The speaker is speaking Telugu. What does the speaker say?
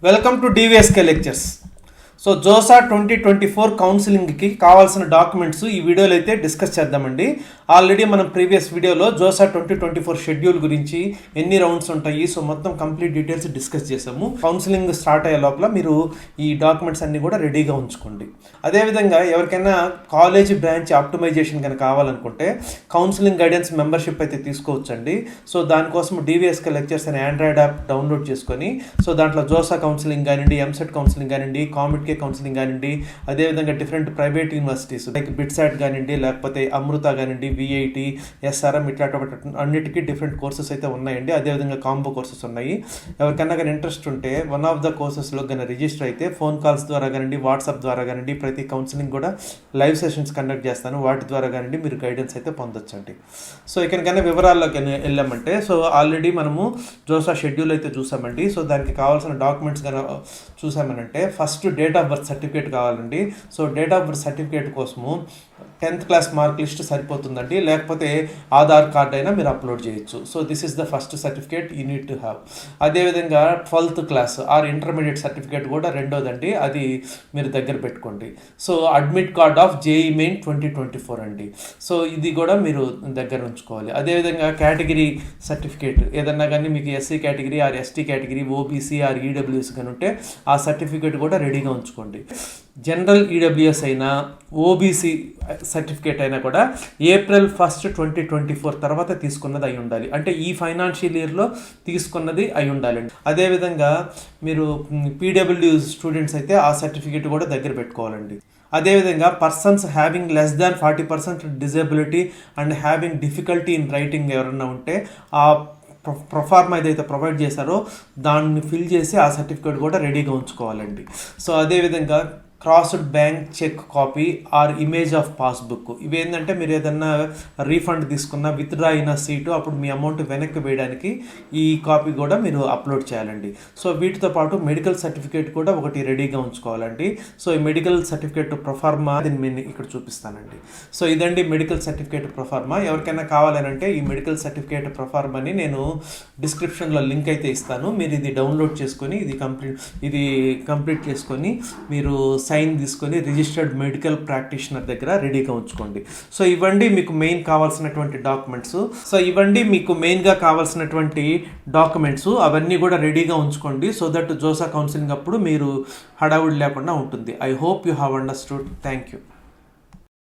Welcome to DVSK lectures. So JoSAA 2024 కౌన్సిలింగ్కి కావాల్సిన డాక్యుమెంట్స్ ఈ వీడియోలో అయితే డిస్కస్ చేద్దామండి. ఆల్రెడీ మనం ప్రీవియస్ వీడియోలో జోసా 2024 షెడ్యూల్ గురించి ఎన్ని రౌండ్స్ ఉంటాయి, సో మొత్తం కంప్లీట్ డీటెయిల్స్ డిస్కస్ చేసాము. కౌన్సిలింగ్ స్టార్ట్ అయ్యే లోపల మీరు ఈ డాక్యుమెంట్స్ అన్ని కూడా రెడీగా ఉంచుకోండి. అదేవిధంగా ఎవరికైనా కాలేజ్ బ్రాంచ్ ఆప్టిమైజేషన్ కనుక కావాలనుకుంటే కౌన్సిలింగ్ గైడెన్స్ మెంబర్షిప్ అయితే తీసుకోవచ్చండి. సో దానికోసం డివిఎస్కే లెక్చర్స్ అనే ఆండ్రాయిడ్ యాప్ డౌన్లోడ్ చేసుకొని, సో దాంట్లో జోసా కౌన్సిలింగ్ కానివ్వండి, ఎంసెట్ కౌన్సిలింగ్ కానివ్వండి, కామిట్కే కౌన్సిలింగ్ కానివ్వండి, అదేవిధంగా different private universities like BITSAT కానివ్వండి, లేకపోతే అమృత కానివ్వండి, విఐటి, ఎస్ఆర్ఎం ఇట్లాంటి అన్నిటికీ డిఫరెంట్ కోర్సెస్ అయితే ఉన్నాయండి. అదేవిధంగా కాంబో కోర్సెస్ ఉన్నాయి. ఎవరికైనా కానీ ఇంట్రెస్ట్ ఉంటే వన్ ఆఫ్ ద కోర్సెస్లో కానీ రిజిస్టర్ అయితే ఫోన్ కాల్స్ ద్వారా కానివ్వండి, వాట్సాప్ ద్వారా కానివ్వండి, ప్రతి కౌన్సిలింగ్ కూడా లైవ్ సెషన్స్ కండక్ట్ చేస్తాను. వాటి ద్వారా కానివ్వండి మీరు గైడెన్స్ అయితే పొందొచ్చండి. సో ఇక్కడికైనా వివరాల్లోకి వెళ్ళామంటే, సో ఆల్రెడీ మనము జోసా షెడ్యూల్ అయితే చూసామండి. సో దానికి కావాల్సిన డాక్యుమెంట్స్ కానీ చూసామనంటే first date of birth certificate కావాలండి. So date of birth certificate కోసము 10th క్లాస్ మార్క్ లిస్ట్ సరిపోతుందండి, లేకపోతే ఆధార్ కార్డ్ అయినా మీరు అప్లోడ్ చేయొచ్చు. So this is the first certificate you need to have. అదేవిధంగా 12th class are intermediate certificate కూడా రెండోదండి, అది మీరు దగ్గర పెట్టుకోండి. So admit card of JEE main 2024 అండి. సో ఇది కూడా మీరు దగ్గర ఉంచుకోవాలి. అదేవిధంగా కేటగిరీ సర్టిఫికేట్ ఏదన్నా కానీ మీకు SC category or ST category, OBC or EWS కానీ ఉంటే ఆ సర్టిఫికేట్ కూడా రెడీగా ఉంచుకోండి. జనరల్ ఈడబ్ల్యూఎస్ అయినా ఓబీసీ సర్టిఫికేట్ అయినా కూడా April 1, 2024 తర్వాత తీసుకున్నది అయి ఉండాలి. అంటే ఈ ఫైనాన్షియల్ ఇయర్లో తీసుకున్నది అయి ఉండాలండి. అదేవిధంగా మీరు పీడబ్ల్యూ స్టూడెంట్స్ అయితే ఆ సర్టిఫికేట్ కూడా దగ్గర పెట్టుకోవాలండి. అదేవిధంగా persons having less than 40% disability and having difficulty in writing ఎవరన్నా ఉంటే ఆ ప్రొఫార్మా ఏదైతే ప్రొవైడ్ చేశారో దాన్ని ఫిల్ చేసి ఆ సర్టిఫికేట్ కూడా రెడీగా ఉంచుకోవాలండి. సో అదేవిధంగా crossed bank cheque copy or image of passbook, ఇవి ఏంటంటే మీరు ఏదన్నా రీఫండ్ తీసుకున్న విత్డ్రా అయిన సీటు అప్పుడు మీ అమౌంట్ వెనక్కి వేయడానికి ఈ కాపీ కూడా మీరు అప్లోడ్ చేయాలండి. సో వీటితో పాటు మెడికల్ సర్టిఫికేట్ కూడా ఒకటి రెడీగా ఉంచుకోవాలండి. సో ఈ మెడికల్ సర్టిఫికేట్ ప్రొఫార్మా నేను ఇక్కడ చూపిస్తానండి. సో ఇదండి మెడికల్ సర్టిఫికేట్ ప్రొఫార్మా. ఎవరికైనా కావాలనంటే ఈ మెడికల్ సర్టిఫికేట్ ప్రొఫార్మాని నేను డిస్క్రిప్షన్లో లింక్ అయితే ఇస్తాను. మీరు ఇది డౌన్లోడ్ చేసుకొని ఇది కంప్లీట్ చేసుకొని మీరు సైన్ తీసుకొని రిజిస్టర్డ్ మెడికల్ ప్రాక్టీషనర్ దగ్గర రెడీగా ఉంచుకోండి. సో ఇవ్వండి మీకు మెయిన్ కావాల్సినటువంటి డాక్యుమెంట్స్. సో ఇవ్వండి మీకు మెయిన్గా కావాల్సినటువంటి డాక్యుమెంట్స్, అవన్నీ కూడా రెడీగా ఉంచుకోండి. సో దట్ జోసా కౌన్సిలింగ్ అప్పుడు మీరు హడావుడి లేకుండా ఉంటుంది. I hope you have understood. Thank you.